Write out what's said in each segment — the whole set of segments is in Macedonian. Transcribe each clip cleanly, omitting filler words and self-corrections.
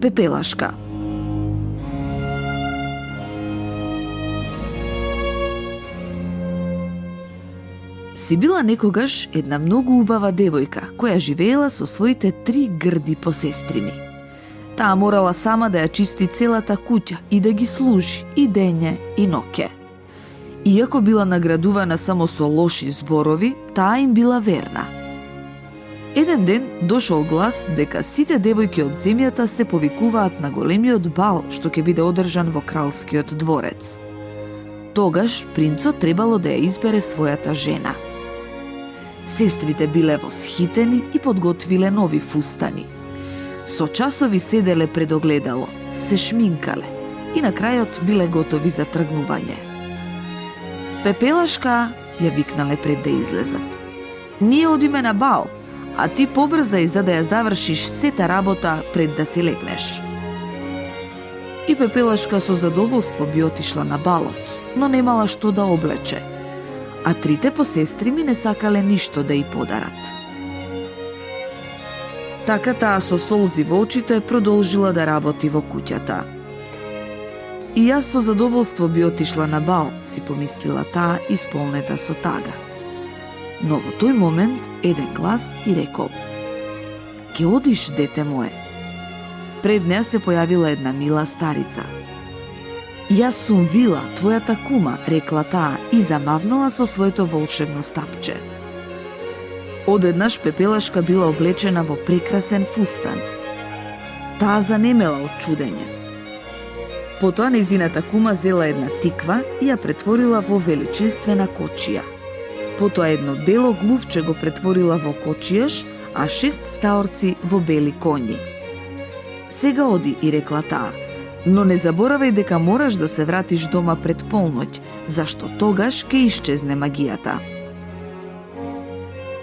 Пепелашка. Си била некогаш една многу убава девојка, која живеела со своите 3 грди посестрини. Таа морала сама да ја чисти целата куќа и да ги служи и дење и ноќе. Иако била наградувана само со лоши зборови, таа им била верна. Еден ден дошол глас дека сите девојки од земјата се повикуваат на големиот бал што ќе биде одржан во кралскиот дворец. Тогаш принцот требало да ја избере својата жена. Сестрите биле восхитени и подготвиле нови фустани. Со часови седеле пред огледало, се шминкале и на крајот биле готови за тргнување. Пепелашка, ја викнале пред да излезат. Ние одиме на бал, а ти побрзај за да ја завршиш сета работа пред да се легнеш. И Пепелашка со задоволство би отишла на балот, но немала што да облече, а 3 посестрими не сакале ништо да ја подарат. Така таа со солзи во очите продолжила да работи во куќата. И јас со задоволство би отишла на бал, си помислила таа исполнета со тага. Но во тој момент еден глас и рекол: "Ке одиш, дете мое?" Пред неа се појавила една мила старица. "Јас сум Вила, твојата кума," рекла таа и замавнала со своето волшебно стапче. Одеднаш Пепелашка била облечена во прекрасен фустан. Таа занемела од чудење. Потоа нејзината кума зела една тиква и ја претворила во величествена кочија. Потоа едно бело глувче го претворила во кочијаш, а 6 стаорци во бели коњи. "Сега оди," и рекла таа, "но не заборавај дека мораш да се вратиш дома пред полноќ, зашто тогаш ќе исчезне магијата."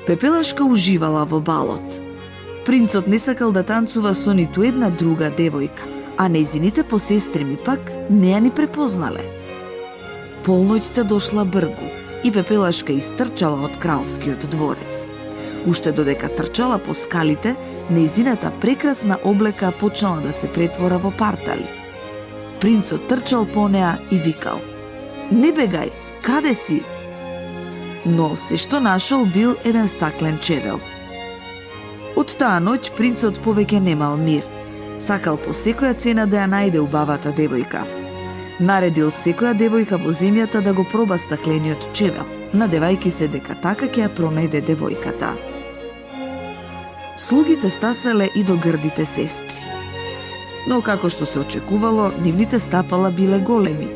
Пепелашка уживала во балот. Принцот не сакал да танцува со ниту една друга девојка, а нејзините посестрими пак не ја ни препознале. Полноќта дошла бргу и Пепелашка истрчала од кралскиот дворец. Уште додека трчала по скалите, нејзината прекрасна облека почнала да се претвора во партали. Принцот трчал по неа и викал: "Не бегај, каде си?" Но се што нашол бил еден стаклен чевел. Од таа ноќ принцот повеќе немал мир. Сакал по секоја цена да ја најде убавата девојка. Наредил секоја девојка во земјата да го проба стаклениот чевел, надевајќи се дека така ќе ја пронајде девојката. Слугите стаселе и до грдите сестри. Но како што се очекувало, нивните стапала биле големи,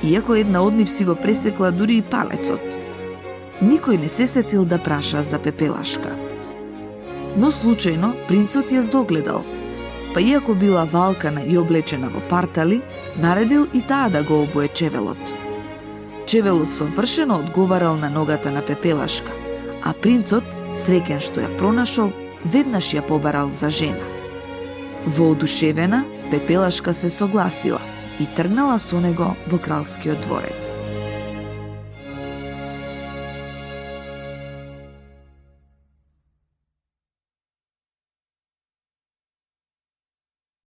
иако една од нив си го пресекла дури и палецот. Никој не се сетил да праша за Пепелашка. Но случајно принцот ја здогледал, па иако била валкана и облечена во партали, наредил и таа да го обуе чевелот. Чевелот совршено одговарал на ногата на Пепелашка, а принцот, среќен што ја пронашол, веднаш ја побарал за жена. Воодушевена, Пепелашка се согласила и тргнала со него во кралскиот дворец.